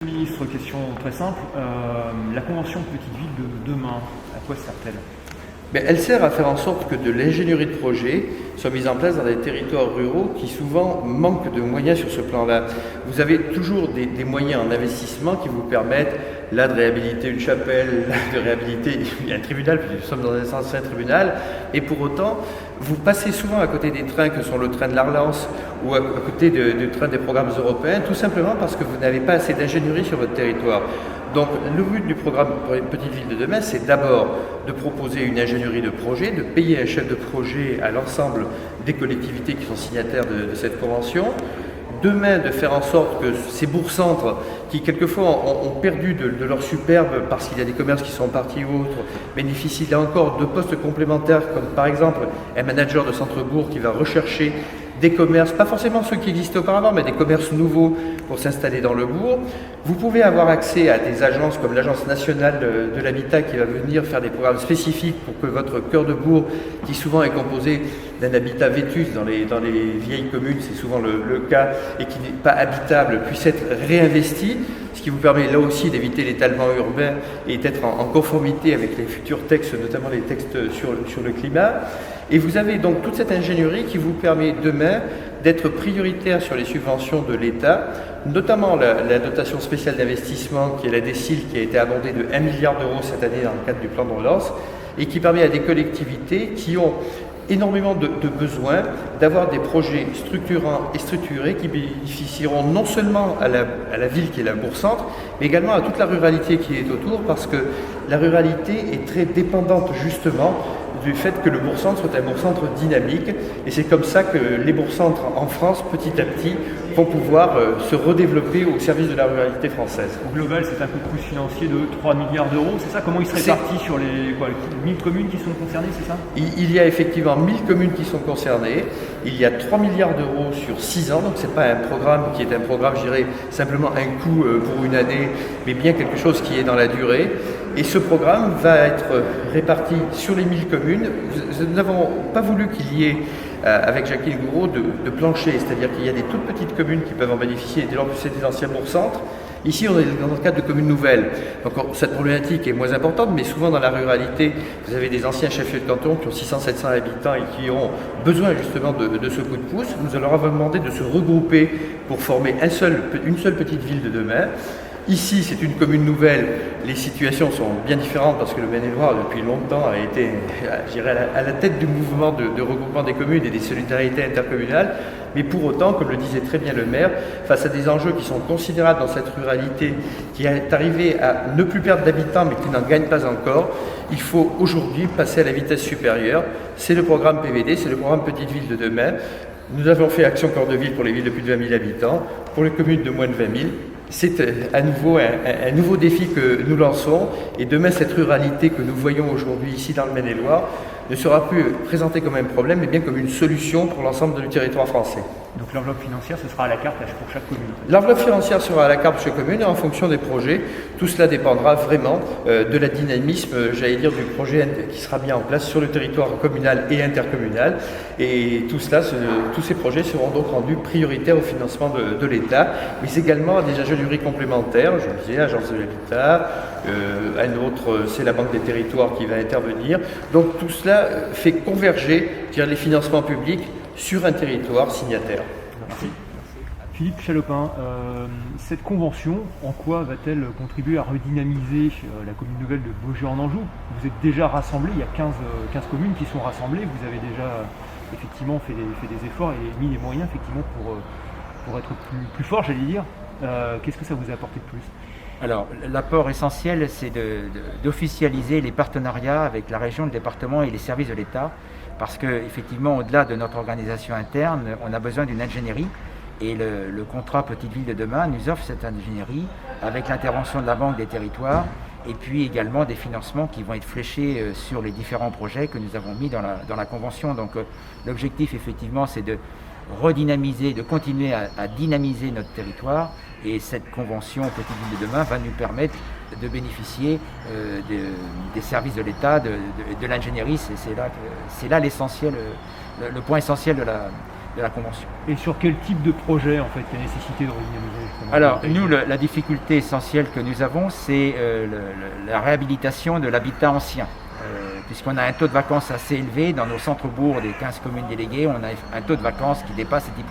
Ministre, question très simple. La convention Petite Ville de demain, à quoi sert-elle? Elle sert à faire en sorte que de l'ingénierie de projet soit mise en place dans des territoires ruraux qui souvent manquent de moyens sur ce plan-là. Vous avez toujours des moyens en investissement qui vous permettent là de réhabiliter une chapelle, là de réhabiliter un tribunal, puisque nous sommes dans un ancien tribunal, et pour autant, vous passez souvent à côté des trains que sont le train de l'Arlance ou à côté du train des programmes européens, tout simplement parce que vous n'avez pas assez d'ingénierie sur votre territoire. Donc le but du programme Petite Ville de demain, c'est d'abord de proposer une ingénierie de projet, de payer un chef de projet à l'ensemble des collectivités qui sont signataires de cette convention. Demain, de faire en sorte que ces bourgs-centres, qui quelquefois ont perdu de leur superbe parce qu'il y a des commerces qui sont partis ou autres, bénéficient là encore de postes complémentaires, comme par exemple un manager de centre-bourg qui va rechercher des commerces, pas forcément ceux qui existaient auparavant, mais des commerces nouveaux pour s'installer dans le bourg. Vous pouvez avoir accès à des agences comme l'Agence nationale de l'habitat qui va venir faire des programmes spécifiques pour que votre cœur de bourg, qui souvent est composé d'un habitat vétuste dans les vieilles communes, c'est souvent le cas, et qui n'est pas habitable, puisse être réinvesti, ce qui vous permet là aussi d'éviter l'étalement urbain et d'être en conformité avec les futurs textes, notamment les textes sur le climat. Et vous avez donc toute cette ingénierie qui vous permet demain d'être prioritaire sur les subventions de l'État, notamment la dotation spéciale d'investissement qui est la DSIL, qui a été abondée de 1 milliard d'euros cette année dans le cadre du plan de relance, et qui permet à des collectivités qui ont énormément de besoins d'avoir des projets structurants et structurés qui bénéficieront non seulement à la ville qui est la bourg-centre, mais également à toute la ruralité qui est autour, parce que la ruralité est très dépendante justement du fait que le bourg-centre soit un bourg-centre dynamique, et c'est comme ça que les bourgs-centres en France, petit à petit, vont pouvoir se redévelopper au service de la ruralité française. Au global, c'est un coût de pouce financier de 3 milliards d'euros, c'est ça? Comment il se répartit sur les 1000 communes qui sont concernées, c'est ça? Il y a effectivement 1000 communes qui sont concernées, il y a 3 milliards d'euros sur 6 ans, donc ce n'est pas un programme qui est un programme, je dirais, simplement un coût pour une année, mais bien quelque chose qui est dans la durée. Et ce programme va être réparti sur les 1000 communes. Nous n'avons pas voulu qu'il y ait, avec Jacqueline Gouraud, de plancher, c'est-à-dire qu'il y a des toutes petites communes qui peuvent en bénéficier, dès lors que c'est des anciens bourgs-centres. Ici, on est dans le cadre de communes nouvelles. Donc cette problématique est moins importante, mais souvent dans la ruralité, vous avez des anciens chefs-lieux de canton qui ont 600-700 habitants et qui ont besoin justement de ce coup de pouce. Nous leur avons demandé de se regrouper pour former une seule petite ville de demain. Ici, c'est une commune nouvelle, les situations sont bien différentes parce que le Maine-et-Loire, depuis longtemps, a été, je dirais, à la tête du mouvement de regroupement des communes et des solidarités intercommunales. Mais pour autant, comme le disait très bien le maire, face à des enjeux qui sont considérables dans cette ruralité, qui est arrivée à ne plus perdre d'habitants mais qui n'en gagne pas encore, il faut aujourd'hui passer à la vitesse supérieure. C'est le programme PVD, c'est le programme Petite Ville de demain. Nous avons fait Action Cœur de Ville pour les villes de plus de 20 000 habitants, pour les communes de moins de 20 000. C'est à nouveau un nouveau défi que nous lançons, et demain cette ruralité que nous voyons aujourd'hui ici dans le Maine-et-Loire ne sera plus présentée comme un problème, mais bien comme une solution pour l'ensemble du territoire français. Donc l'enveloppe financière, ce sera à la carte pour chaque commune? L'enveloppe financière sera à la carte pour chaque commune et en fonction des projets. Tout cela dépendra vraiment de la dynamisme, j'allais dire, du projet qui sera mis en place sur le territoire communal et intercommunal. Et tout cela, tous ces projets seront donc rendus prioritaires au financement de l'État, mais également à des ingénieries complémentaires. Je le disais, Agence de l'habitat, un autre, c'est la Banque des territoires qui va intervenir. Donc tout cela fait converger les financements publics sur un territoire signataire. Merci. Philippe Chalopin, cette convention, en quoi va-t-elle contribuer à redynamiser la commune nouvelle de Baugé-en-Anjou? Vous êtes déjà rassemblés, il y a 15 communes qui sont rassemblées, vous avez déjà effectivement fait des efforts et mis les moyens effectivement pour être plus fort, j'allais dire. Qu'est-ce que ça vous a apporté de plus? Alors, l'apport essentiel, c'est d'officialiser les partenariats avec la région, le département et les services de l'État, parce qu'effectivement, au-delà de notre organisation interne, on a besoin d'une ingénierie, et le contrat Petite Ville de demain nous offre cette ingénierie avec l'intervention de la Banque des territoires, et puis également des financements qui vont être fléchés sur les différents projets que nous avons mis dans la convention. Donc l'objectif, effectivement, c'est de redynamiser, de continuer à dynamiser notre territoire, et cette convention Petite Ville de demain va nous permettre de bénéficier des services de l'État, de l'ingénierie. C'est là l'essentiel, le point essentiel de la convention. Et sur quel type de projet, en fait, il y a nécessité de redynamiser justement? Alors, nous, la difficulté essentielle que nous avons, c'est la réhabilitation de l'habitat ancien. Puisqu'on a un taux de vacances assez élevé dans nos centres-bourgs des 15 communes déléguées, on a un taux de vacances qui dépasse les 10%.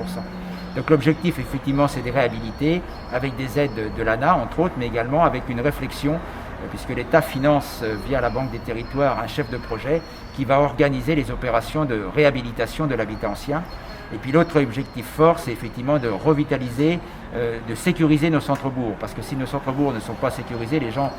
Donc l'objectif, effectivement, c'est de réhabiliter avec des aides de l'ANA, entre autres, mais également avec une réflexion, puisque l'État finance via la Banque des Territoires un chef de projet qui va organiser les opérations de réhabilitation de l'habitat ancien. Et puis l'autre objectif fort, c'est effectivement de revitaliser, de sécuriser nos centres-bourgs. Parce que si nos centres-bourgs ne sont pas sécurisés, les gens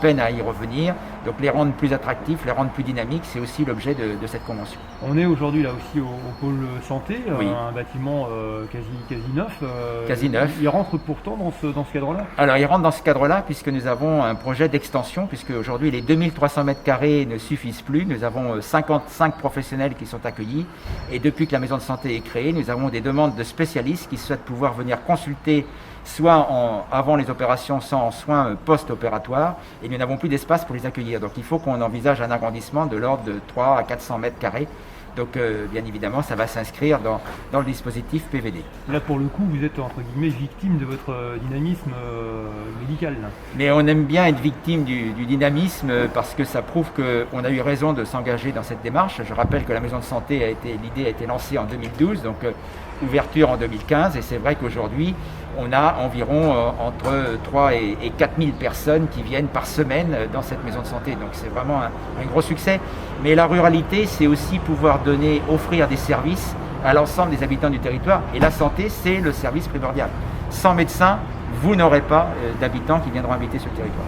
peinent à y revenir. Donc les rendre plus attractifs, les rendre plus dynamiques, c'est aussi l'objet de cette convention. On est aujourd'hui là aussi au pôle santé, Oui. Un bâtiment quasi neuf. Quasi neuf. Il rentre pourtant dans ce cadre-là? Alors, il rentre dans ce cadre-là puisque nous avons un projet d'extension, puisque aujourd'hui les 2300 m² ne suffisent plus. Nous avons 55 professionnels qui sont accueillis et depuis que la maison de santé est créée, nous avons des demandes de spécialistes qui souhaitent pouvoir venir consulter soit avant les opérations, soit en soins post-opératoires, et nous n'avons plus d'espace pour les accueillir. Donc il faut qu'on envisage un agrandissement de l'ordre de 3 à 400 m². Donc bien évidemment, ça va s'inscrire dans le dispositif PVD. Là, pour le coup, vous êtes entre guillemets victime de votre dynamisme médical. Là. Mais on aime bien être victime du dynamisme parce que ça prouve qu'on a eu raison de s'engager dans cette démarche. Je rappelle que la maison de santé l'idée a été lancée en 2012, donc ouverture en 2015, et c'est vrai qu'aujourd'hui, on a environ entre 3 et 4 000 personnes qui viennent par semaine dans cette maison de santé. Donc c'est vraiment un gros succès. Mais la ruralité, c'est aussi pouvoir offrir des services à l'ensemble des habitants du territoire. Et la santé, c'est le service primordial. Sans médecin, vous n'aurez pas d'habitants qui viendront habiter sur le territoire.